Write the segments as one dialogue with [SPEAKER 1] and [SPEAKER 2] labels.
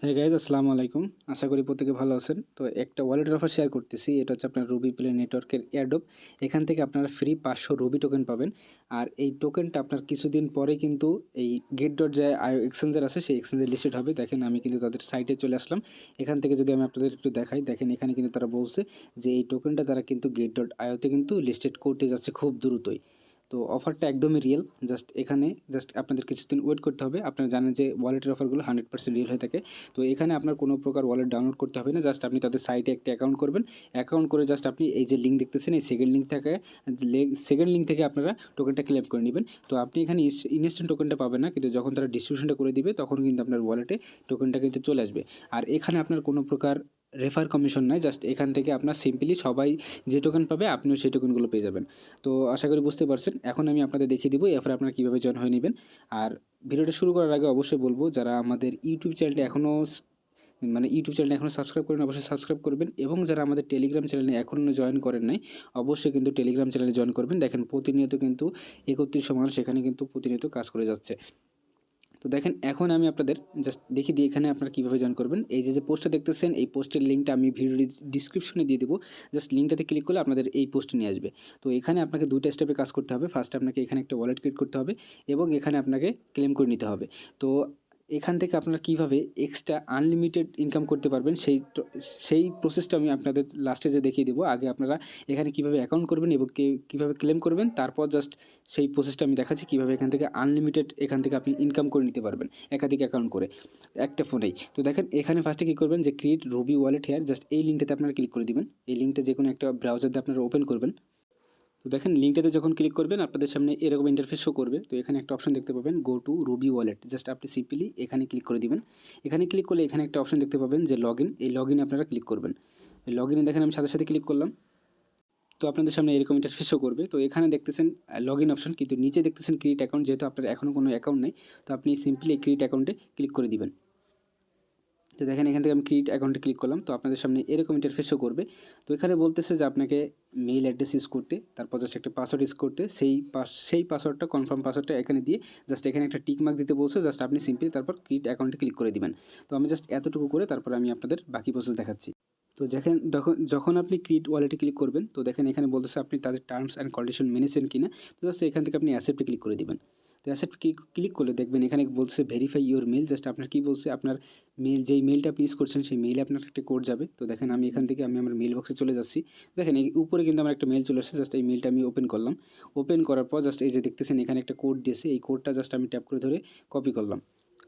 [SPEAKER 1] হ্যাঁ গাইজ, আসসালামু আলাইকুম। আশা করি প্রত্যেকে ভালো আছেন। তো একটা ওয়ালেটের অফার শেয়ার করতেছি। এটা হচ্ছে আপনার রুবি প্লে নেটওয়ার্কের এয়ারড্রপ। এখান থেকে আপনারা ফ্রি 500 রুবি টোকেন পাবেন। আর এই টোকেনটা আপনার কিছুদিন পরে কিন্তু এই গেট ডট যে আইও এক্সচেঞ্জার আছে সেই এক্সচেঞ্জে লিস্টেড হবে। দেখেন আমি কিন্তু তাদের সাইটে চলে আসলাম। এখান থেকে যদি আমি আপনাদের একটু দেখাই, দেখেন এখানে কিন্তু তারা বলছে যে এই টোকেনটা তারা কিন্তু গেট ডট আইওতে কিন্তু লিস্টেড করতে যাচ্ছে খুব দ্রুতই। তো অফারটা একদমই রিয়েল। এখানে আপনাদের কিছুদিন ওয়েট করতে হবে। আপনারা জানেন যে ওয়ালেটের অফারগুলো 100% রিয়েল হয়ে থাকে। তো এখানে আপনার কোনো প্রকার ওয়ালেট ডাউনলোড করতে হবে না। আপনি তাদের সাইটে একটা অ্যাকাউন্ট করবেন। অ্যাকাউন্ট করে আপনি এই যে লিঙ্ক দেখতেছেন, এই সেকেন্ড লিঙ্ক থেকে আপনারা টোকেনটা ক্লেম করে নেবেন। তো আপনি এখানে ইনস্ট্যান্ট টোকেনটা পাবেন না, কিন্তু যখন তারা ডিস্ট্রিবিউশনটা করে দিবে তখন কিন্তু আপনার ওয়ালেটে টোকেনটা কিন্তু চলে আসবে। আর এখানে আপনার কোনো প্রকার রেফার কমিশন নাই। এখান থেকে আপনার সিম্পলি সবাই যে টোকেন পাবে আপনিও সেই টোকেনগুলো পেয়ে যাবেন। তো আশা করি বুঝতে পারছেন। এখন আমি আপনাদের দেখিয়ে দিব এরপরে আপনারা কীভাবে জয়েন হয়ে নেবেন। আর ভিডিওটা শুরু করার আগে অবশ্যই বলবো, যারা আমাদের ইউটিউব চ্যানেলটা এখনও সাবস্ক্রাইব করেন অবশ্যই সাবস্ক্রাইব করবেন, এবং যারা আমাদের টেলিগ্রাম চ্যানেলে এখনও জয়েন করেন নাই অবশ্যই কিন্তু টেলিগ্রাম চ্যানেলে জয়েন করবেন। দেখেন প্রতিনিয়ত কিন্তু 31 মানুষ এখানে কিন্তু প্রতিনিয়ত কাজ করে যাচ্ছে। তো দেখেন এখন আমি আপনাদের দেখিয়ে দিই এখানে আপনারা কীভাবে জয়েন করবেন। এই যে পোস্টটা দেখতেছেন, এই পোস্টের লিঙ্কটা আমি ভিডিও ডিসক্রিপশনে দিয়ে দেবো। লিঙ্কটাতে ক্লিক করলে আপনাদের এই পোস্টে নিয়ে আসবে। তো এখানে আপনাকে দুইটা স্টেপে কাজ করতে হবে। ফার্স্ট আপনাকে এখানে একটা ওয়ালেট ক্রিয়েট করতে হবে, এবং এখানে আপনাকে ক্লেম করে নিতে হবে। তো এখান থেকে আপনারা কীভাবে এক্সট্রা আনলিমিটেড ইনকাম করতে পারবেন সেই প্রসেসটা আমি আপনাদের লাস্টে দেখিয়ে দেবো। আগে আপনারা এখানে কীভাবে অ্যাকাউন্ট করবেন এবং কীভাবে ক্লেম করবেন, তারপর সেই প্রসেসটা আমি দেখাচ্ছি কীভাবে এখান থেকে আনলিমিটেড আপনি ইনকাম করে নিতে পারবেন একাধিক অ্যাকাউন্ট করে একটা ফোনেই। তো দেখেন এখানে ফার্স্টে কী করবেন, যে ক্রিয়েট রুবি ওয়ালেট হেয়ার, এই লিঙ্কটাতে আপনারা ক্লিক করে দিবেন। এই লিঙ্কটা যে কোনো একটা ব্রাউজার দিয়ে আপনারা ওপেন করবেন। তো দেখেন লিঙ্কটাতে যখন ক্লিক করবেন আপনাদের সামনে এরকম ইন্টারফেস শো করবে। তো এখানে একটা অপশন দেখতে পাবেন, গো টু রুবি ওয়ালেট। আপনি সিম্পলি এখানে ক্লিক করে দিবেন। এখানে ক্লিক করলে এখানে একটা অপশন দেখতে পাবেন যে লগ ইন। এই লগ ইনে আপনারা ক্লিক করবেন। এই লগ ইনে দেখেন আমি সাথে সাথে ক্লিক করলাম। তো আপনাদের সামনে এরকম ইন্টারফেস শো করবে। তো এখানে দেখতেছেন লগ ইন অপশন, কিন্তু নিচে দেখতেছেন ক্রিয়েট অ্যাকাউন্ট। যেহেতু আপনার এখনও কোনো অ্যাকাউন্ট নেই, তো আপনি সিম্পলি এই ক্রিয়েট অ্যাকাউন্টে ক্লিক করে দিবেন। তো দেখেন এখান থেকে আমি ক্রিয়েট অ্যাকাউন্টে ক্লিক করলাম। তো আপনাদের সামনে এরকম ইন্টারফেস শো করবে। তো এখানে বলতেছে যে আপনাকে মেইল অ্যাড্রেস ইউজ করতে, তারপর একটা পাসওয়ার্ড ইউজ করতে। সেই পাসওয়ার্ডটা, কনফার্ম পাসওয়ার্ডটা এখানে দিয়ে এখানে একটা টিক মার্ক দিতে বলছে। আপনি সিম্পলি তারপর ক্রিয়েট অ্যাকাউন্টে ক্লিক করে দিবেন। তো আমি এতটুকু করে তারপর আমি আপনাদের বাকি প্রসেস দেখাচ্ছি। তো দেখেন যখন আপনি ক্রিয়েট ওয়ালেটে ক্লিক করবেন, তো দেখেন এখানে বলতেছে আপনি তাদের টার্মস অ্যান্ড কন্ডিশন মেনেছেন কিনা। তো এখান থেকে আপনি অ্যাকসেপ্টে ক্লিক করে দিবেন। তো অ্যাকসেপ্ট ক্লিক করলে দেখবেন এখানে বলছে ভেরিফাই ইউর মেল। আপনার কী বলছে, আপনার যেই মেলটা আপনি ইউজ করছেন সেই মেইলে আপনার একটা কোড যাবে। তো দেখেন আমি এখান থেকে আমার মেল বক্সে চলে যাচ্ছি। দেখেন এই উপরে কিন্তু আমার একটা মেল চলে আসছে। এই মেলটা আমি ওপেন করলাম। ওপেন করার পর এই যে দেখতেছেন এখানে একটা কোড দিয়েছে। এই কোডটা আমি ট্যাপ করে ধরে কপি করলাম।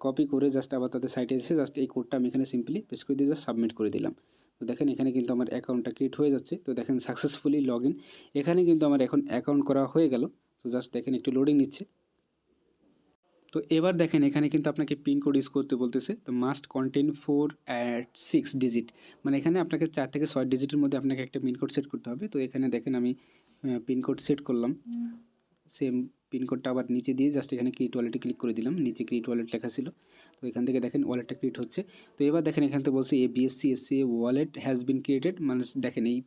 [SPEAKER 1] কপি করে আবার তাদের সাইটে এসে এই কোডটা আমি এখানে সিম্পলি পেস্ট করে দিয়ে সাবমিট করে দিলাম। তো দেখেন এখানে কিন্তু আমার অ্যাকাউন্টটা ক্রিয়েট হয়ে যাচ্ছে। তো দেখেন সাকসেসফুলি লগ ইন। এখানে কিন্তু আমার এখন অ্যাকাউন্ট করা হয়ে গেল। তো দেখেন একটু লোডিং নিচ্ছে। তো এবার দেখেন এখানে কিন্তু আপনাকে পিন কোড ইউজ করতে বলতেছে। তো মাস্ট কন্টেন 4 অ্যাট 6 ডিজিট, মানে এখানে আপনাকে 4 থেকে 6 ডিজিটের মধ্যে আপনাকে একটা পিন কোড সেট করতে হবে। তো এখানে দেখেন আমি পিন কোড সেট করলাম। সেম পিনকোডটা আবার নিচে দিয়ে এখানে ক্রিয়েট ওয়ালেটে ক্লিক করে দিলাম। নিচে ক্রিয়েট ওয়ালেট লেখা ছিল। তো এখান থেকে দেখেন ওয়ালেটটা ক্রিয়েট হচ্ছে। তো এবার দেখেন এখান থেকে বলছে ABSC wallet has been created, মানে দেখেন এই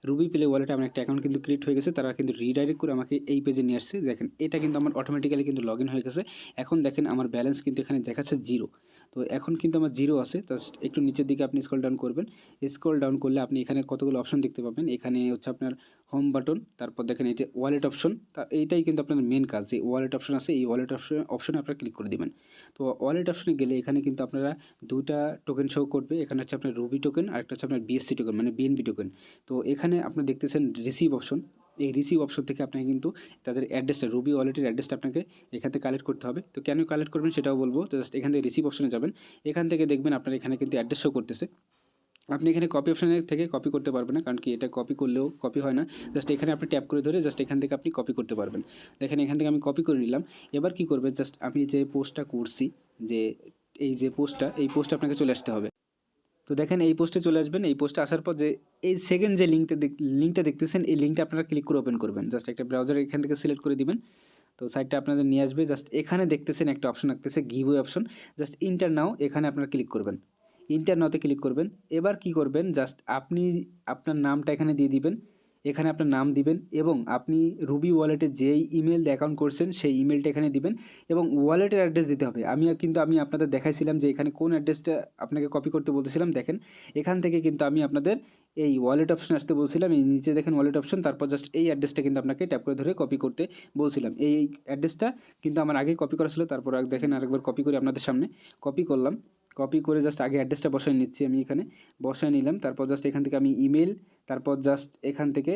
[SPEAKER 1] রুবি প্লে ওয়ালেটে আমার একটা অ্যাকাউন্ট কিন্তু ক্রিয়েট হয়ে গেছে। তারা কিন্তু রিডাইরেক্ট করে আমাকে এই পেজে নিয়ে আসছে। দেখেন এটা কিন্তু আমার অটোমেটিক্যালি কিন্তু লগ ইন হয়ে গেছে। এখন দেখেন আমার ব্যালেন্স কিন্তু এখানে দেখাচ্ছে 0। তো এখন কিন্তু আমার 0 আছে। একটু নিচের দিকে আপনি স্ক্রল ডাউন করবেন। স্ক্রল ডাউন করলে আপনি এখানে কতগুলো অপশন দেখতে পাবেন। এখানে হচ্ছে আপনার হোম বাটন, তারপর দেখেন এই যে ওয়ালেট অপশন। এইটাই কিন্তু আপনার মেন কাজ। যে ওয়ালেট অপশন আছে, এই ওয়ালেট অপশনে আপনারা ক্লিক করে দেবেন। তো ওয়ালেট অপশনে গেলে এখানে কিন্তু আপনারা দুইটা টোকেন শো করবে। এখানে হচ্ছে আপনার রুবি টোকেন আর একটা হচ্ছে আপনার BSC টোকেন, মানে BNB টোকেন। তো এখানে আপনারা দেখতেছেন রিসিভ অপশন। এই রিসিভ অপশন থেকে আপনাকে কিন্তু তাদের অ্যাড্রেসটা, রুবি ওয়ালেটের অ্যাড্রেসটা আপনাকে এখান থেকে কালেক্ট করতে হবে। তো কেন কালেক্ট করবেন সেটাও বলবো। তো এখান থেকে রিসিভ অপশনে যাবেন। এখান থেকে দেখবেন আপনার এখানে কিন্তু অ্যাড্রেস শো করতেছে। আপনি এখানে কপি অপশানে থেকে কপি করতে পারবেন না, কারণ কি এটা কপি করলেও কপি হয় না। এখানে আপনি ট্যাপ করে ধরে এখান থেকে আপনি কপি করতে পারবেন। দেখেন এখান থেকে আমি কপি করে নিলাম। এবার কি করবেন, আমি যে পোস্টটা করছি, যে এই পোস্টটা আপনাকে চলে আসতে হবে। তো দেখেন এই পোস্টে চলে আসবেন। এই পোস্টে আসার পর যে এই সেকেন্ড যে লিঙ্কটা দেখতেছেন, এই লিঙ্কটা আপনারা ক্লিক করে ওপেন করবেন। একটা ব্রাউজার এখান থেকে সিলেক্ট করে দিবেন। তো সাইটটা আপনাদের নিয়ে আসবে। এখানে দেখতেছেন একটা অপশন রাখতেছে গিভওয়ে অপশন। ইন্টার নাও, এখানে আপনারা ক্লিক করবেন। ইন্টার নাওতে ক্লিক করবেন। এবার কি করবেন, আপনি আপনার নামটা এখানে দিয়ে দিবেন। এখানে আপনার নাম দিবেন এবং আপনি রুবি ওয়ালেটে যেই ইমেল দিয়ে অ্যাকাউন্ট করছেন সেই ইমেলটা এখানে দিবেন এবং ওয়ালেটের অ্যাড্রেস দিতে হবে। আমি আপনাদের দেখাইছিলাম যে এখানে কোন অ্যাড্রেসটা আপনাকে কপি করতে বলতেছিলাম। দেখেন এখান থেকে কিন্তু আমি আপনাদের এই ওয়ালেট অপশন আসতে বলছিলাম, এই নিচে দেখেন ওয়ালেট অপশন, তারপর জাস্ট এই অ্যাড্রেসটা কিন্তু আপনাকে ট্যাপ করে ধরে কপি করতে বলছিলাম। এই অ্যাড্রেসটা কিন্তু আমার আগেই কপি করা ছিল, তারপর দেখেন আরেকবার কপি করে আপনাদের সামনে কপি করলাম। কপি করে জাস্ট আগে অ্যাড্রেসটা বসায় নিচ্ছি, আমি এখানে বসায় নিলাম। তারপর জাস্ট এখান থেকে আমি ইমেল, তারপর জাস্ট এখান থেকে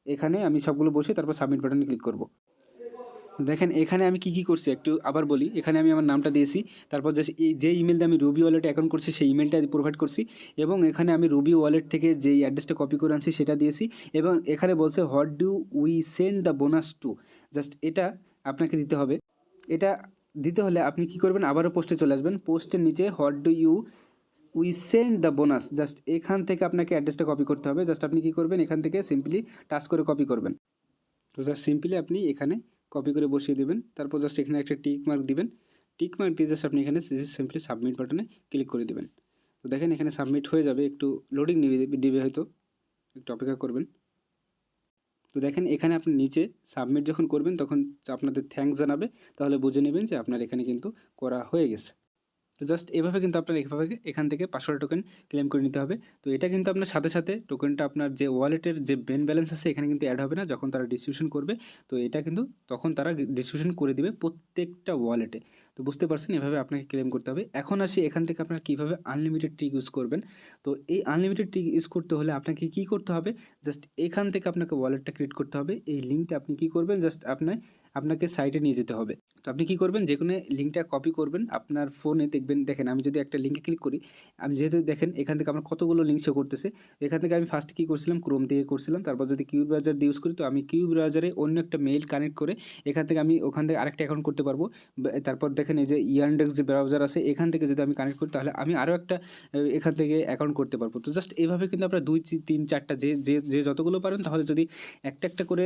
[SPEAKER 1] এখানে আমি সবগুলো বসে তারপর সাবমিট বাটনে ক্লিক করব। দেখেন এখানে আমি কী করছি একটু আবার বলি। এখানে আমি আমার নামটা দিয়েছি, তারপর জাস্ট এই যে ইমেল দিয়ে আমি রুবি ওয়ালেটে অ্যাকাউন্ট করছি সেই ইমেলটা প্রোভাইড করছি এবং এখানে আমি রুবি ওয়ালেট থেকে যেই অ্যাড্রেসটা কপি করে আনছি সেটা দিয়েছি এবং এখানে বলছে what do we send the bonus to, just এটা আপনাকে দিতে হবে। এটা দিতে হলে আপনি কী করবেন, আবারও পোস্টে চলে আসবেন। পোস্টের নিচে what do you we send the bonus, just এখান থেকে আপনাকে অ্যাড্রেসটা কপি করতে হবে। জাস্ট আপনি কী করবেন, এখান থেকে সিম্পলি টাচ করে কপি করবেন। তো জাস্ট সিম্পলি আপনি এখানে কপি করে বসিয়ে দেবেন। তারপর জাস্ট এখানে একটা টিক মার্ক দিবেন। টিক মার্ক দিয়ে জাস্ট আপনি এখানে সিম্পলি সাবমিট বাটনে ক্লিক করে দেবেন। তো দেখেন এখানে সাবমিট হয়ে যাবে, একটু লোডিং দিবে হয়তো, একটু অপেক্ষা করবেন। তো দেখেন এখানে আপনি নিচে সাবমিট যখন করবেন তখন আপনাদের থ্যাঙ্কস জানাবে, তাহলে বুঝে নেবেন যে আপনার এখানে কিন্তু করা হয়ে গেছে। তো জাস্ট এভাবে কিন্তু আপনার এখান থেকে 500 টোকেন ক্লেম করে নিতে হবে। তো এটা কিন্তু আপনার সাথে সাথে টোকেনটা আপনার যে ওয়ালেটের যে মেন ব্যালেন্স আছে এখানে কিন্তু অ্যাড হবে না, যখন তারা ডিস্ট্রিবিউশন করবে তো এটা কিন্তু তখন তারা ডিস্ট্রিবিউশন করে দিবে প্রত্যেকটা ওয়ালেটে। তো বুঝতে পারছেন, এভাবে আপনাকে ক্লেম করতে হবে। এখন আসি এখান থেকে আপনারা কীভাবে আনলিমিটেড ট্রিক ইউজ করবেন। তো এই আনলিমিটেড ট্রিক ইউজ করতে হলে আপনাকে কী করতে হবে, জাস্ট এখান থেকে আপনাকে ওয়ালেটটা ক্রিয়েট করতে হবে। এই লিঙ্কটা আপনি কী করবেন, জাস্ট আপনাকে সাইটে নিয়ে যেতে হবে। তো আপনি কী করবেন, যে কোনো লিঙ্কটা কপি করবেন আপনার ফোনে, দেখেন আমি যদি একটা লিঙ্কে ক্লিক করি, আমি যেহেতু দেখেন এখান থেকে আমার কতগুলো লিঙ্ক শো করতেছে। এখান থেকে আমি ফার্স্ট কী করছিলাম, ক্রোম দিয়ে করছিলাম। তারপর যদি কিউ ব্রাউজার দিয়ে ইউজ করি, তো আমি কিউ ব্রাউজারে অন্য একটা মেইল কানেক্ট করে এখান থেকে আমি ওখান থেকে আরেকটা অ্যাকাউন্ট করতে পারবো। তারপর দেখেন এই যে ইয়ানডেক্স যে ব্রাউজার আছে এখান থেকে যদি আমি কানেক্ট করি তাহলে আমি আরও একটা এখান থেকে অ্যাকাউন্ট করতে পারবো। তো জাস্ট এভাবে কিন্তু আপনারা 2 3 4টা যে যতগুলো পারেন, তাহলে যদি একটা একটা করে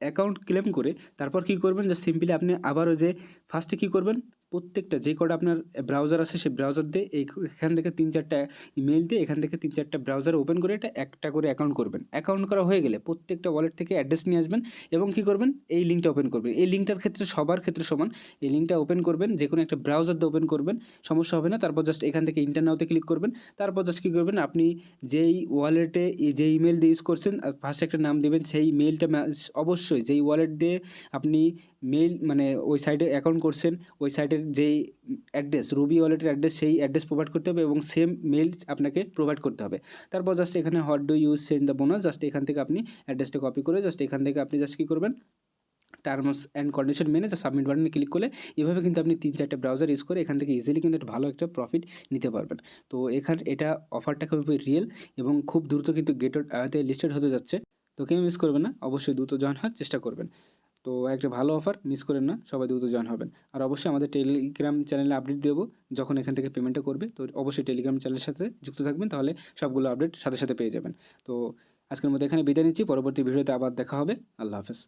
[SPEAKER 1] অ্যাকাউন্ট ক্লেম করে তারপর কী করবেন, যে সিম্পলি আপনি আবারও যে ফার্স্টে কী করবেন, প্রত্যেকটা যে কটা আপনার ব্রাউজার আছে সেই ব্রাউজার দিয়ে এখান থেকে 3 4টা ইমেল দিয়ে এখান থেকে 3 4টা ব্রাউজার ওপেন করে এটা একটা করে অ্যাকাউন্ট করবেন। অ্যাকাউন্ট করা হয়ে গেলে প্রত্যেকটা ওয়ালেট থেকে অ্যাড্রেস নিয়ে আসবেন এবং কী করবেন, এই লিঙ্কটা ওপেন করবেন। এই লিঙ্কটার ক্ষেত্রে সবার ক্ষেত্রে সমান, এই লিঙ্কটা ওপেন করবেন, যে কোনো একটা ব্রাউজার দিয়ে ওপেন করবেন, সমস্যা হবে না। তারপর জাস্ট এখান থেকে ইন্টারনাউতে ক্লিক করবেন। তারপর জাস্ট কী করবেন, আপনি যেই ওয়ালেটে যে ইমেল দিয়ে ইউজ করছেন ফার্স্টে একটা নাম দেবেন, সেই মেলটা অবশ্যই যেই ওয়ালেট দিয়ে আপনি মেইল মানে ওই সাইটে অ্যাকাউন্ট করছেন ওই সাইটের যেই অ্যাড্রেস রুবি ওয়ালেটের অ্যাড্রেস সেই অ্যাড্রেস প্রোভাইড করতে হবে এবং সেম মেইল আপনাকে প্রোভাইড করতে হবে। তারপর জাস্ট এখানে what do you send the bonus, just এখান থেকে আপনি অ্যাড্রেসটা কপি করে জাস্ট এখান থেকে আপনি জাস্ট কী করবেন, টার্মস অ্যান্ড কন্ডিশন মেনে জাস্ট সাবমিট বাটনে ক্লিক করলে এভাবে কিন্তু আপনি 3 4টা ব্রাউজার ইউজ করে এখান থেকে ইজিলি কিন্তু একটা ভালো একটা প্রফিট নিতে পারবেন। তো এটা অফারটা খুবই রিয়েল এবং খুব দ্রুত কিন্তু গেটেড আয়াতে লিস্টেড হতে যাচ্ছে। তো কেউ মিস করবেন না, অবশ্যই দ্রুত জয়েন হওয়ার চেষ্টা করবেন। তো একটা ভালো অফার, মিস করেন না, সবাই দ্রুত জয়েন হবেন। আর অবশ্যই আমাদের টেলিগ্রাম চ্যানেলে আপডেট দেবো যখন এখান থেকে পেমেন্টটা করবে। তো অবশ্যই টেলিগ্রাম চ্যানেলের সাথে যুক্ত থাকবেন, তাহলে সবগুলো আপডেট সাথে সাথে পেয়ে যাবেন। তো আজকের মধ্যে এখানে বিদায় নিচ্ছি, পরবর্তী ভিডিওতে আবার দেখা হবে। আল্লাহ হাফেজ।